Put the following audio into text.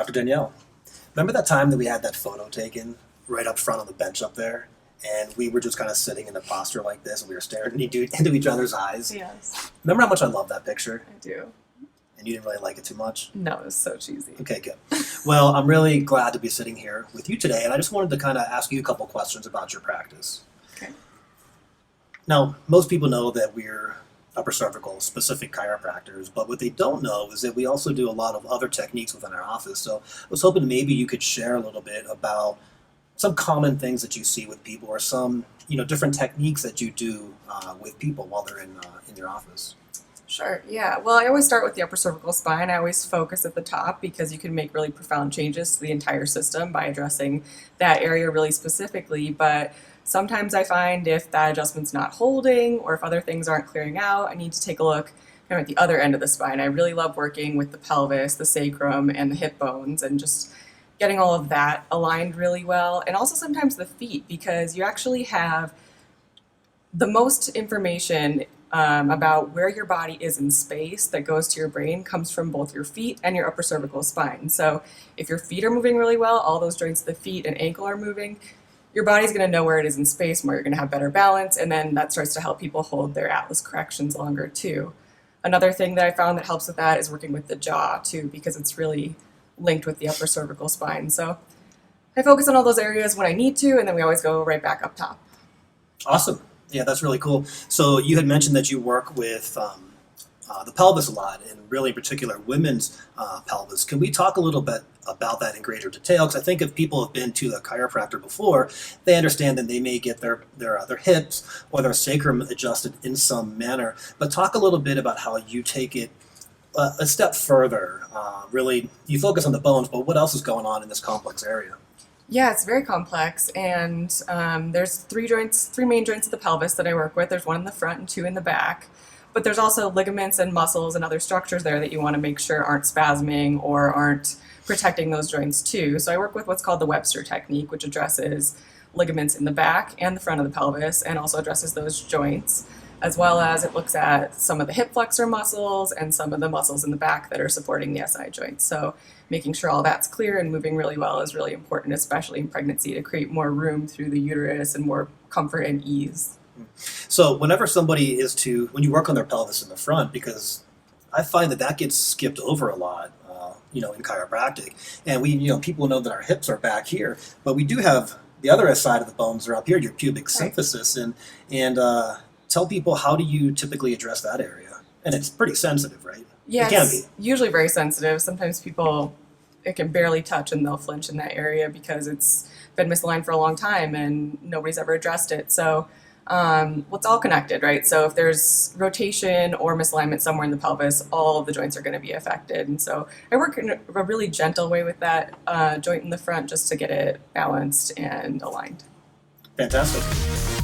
Dr. Danielle, remember that time that we had that photo taken right up front on the bench up there? And we were just kind of sitting in a posture like this, and we were staring into each other's eyes. Yes, Remember how much I love that picture? I do. And you didn't really like it too much? No, it was so cheesy. Okay, good. Well, I'm really glad to be sitting here with you today, and I just wanted to kind of ask you a couple questions about your practice. Okay. Now, most people know that we're upper cervical specific chiropractors, but what they don't know is that we also do a lot of other techniques within our office. So I was hoping maybe you could share a little bit about some common things that you see with people, or some different techniques that you do with people while they're in your office. Sure, yeah. Well, I always start with the upper cervical spine. I always focus at the top because you can make really profound changes to the entire system by addressing that area really specifically. But sometimes I find if that adjustment's not holding or if other things aren't clearing out, I need to take a look kind of at the other end of the spine. I really love working with the pelvis, the sacrum, and the hip bones, and just getting all of that aligned really well. And also sometimes the feet, because you actually have the most information about where your body is in space that goes to your brain comes from both your feet and your upper cervical spine. So if your feet are moving really well, all those joints of the feet and ankle are moving, your body's going to know where it is in space more. You're going to have better balance, and then that starts to help people hold their atlas corrections longer too. Another thing that I found that helps with that is working with the jaw too, because it's really linked with the upper cervical spine. So I focus on all those areas when I need to, and then we always go right back up top. Awesome. Yeah, that's really cool. So you had mentioned that you work with the pelvis a lot, and really in particular women's pelvis. Can we talk a little bit about that in greater detail? Because I think if people have been to a chiropractor before, they understand that they may get their hips or their sacrum adjusted in some manner. But talk a little bit about how you take it a step further. Really, you focus on the bones, but what else is going on in this complex area? Yeah, it's very complex, and there's three main joints of the pelvis that I work with. There's one in the front and two in the back, but there's also ligaments and muscles and other structures there that you want to make sure aren't spasming or aren't protecting those joints too. So I work with what's called the Webster technique, which addresses ligaments in the back and the front of the pelvis, and also addresses those joints, as well as it looks at some of the hip flexor muscles and some of the muscles in the back that are supporting the SI joints. So making sure all that's clear and moving really well is really important, especially in pregnancy, to create more room through the uterus and more comfort and ease. So whenever somebody when you work on their pelvis in the front, because I find that gets skipped over a lot, in chiropractic, and people know that our hips are back here, but we do have the other side of the bones are up here, your pubic symphysis, and tell people, how do you typically address that area? And it's pretty sensitive, right? Yeah, it can it's usually very sensitive. Sometimes people, it can barely touch and they'll flinch in that area because it's been misaligned for a long time and nobody's ever addressed it. So it's all connected, right? So if there's rotation or misalignment somewhere in the pelvis, all of the joints are going to be affected. And so I work in a really gentle way with that joint in the front just to get it balanced and aligned. Fantastic.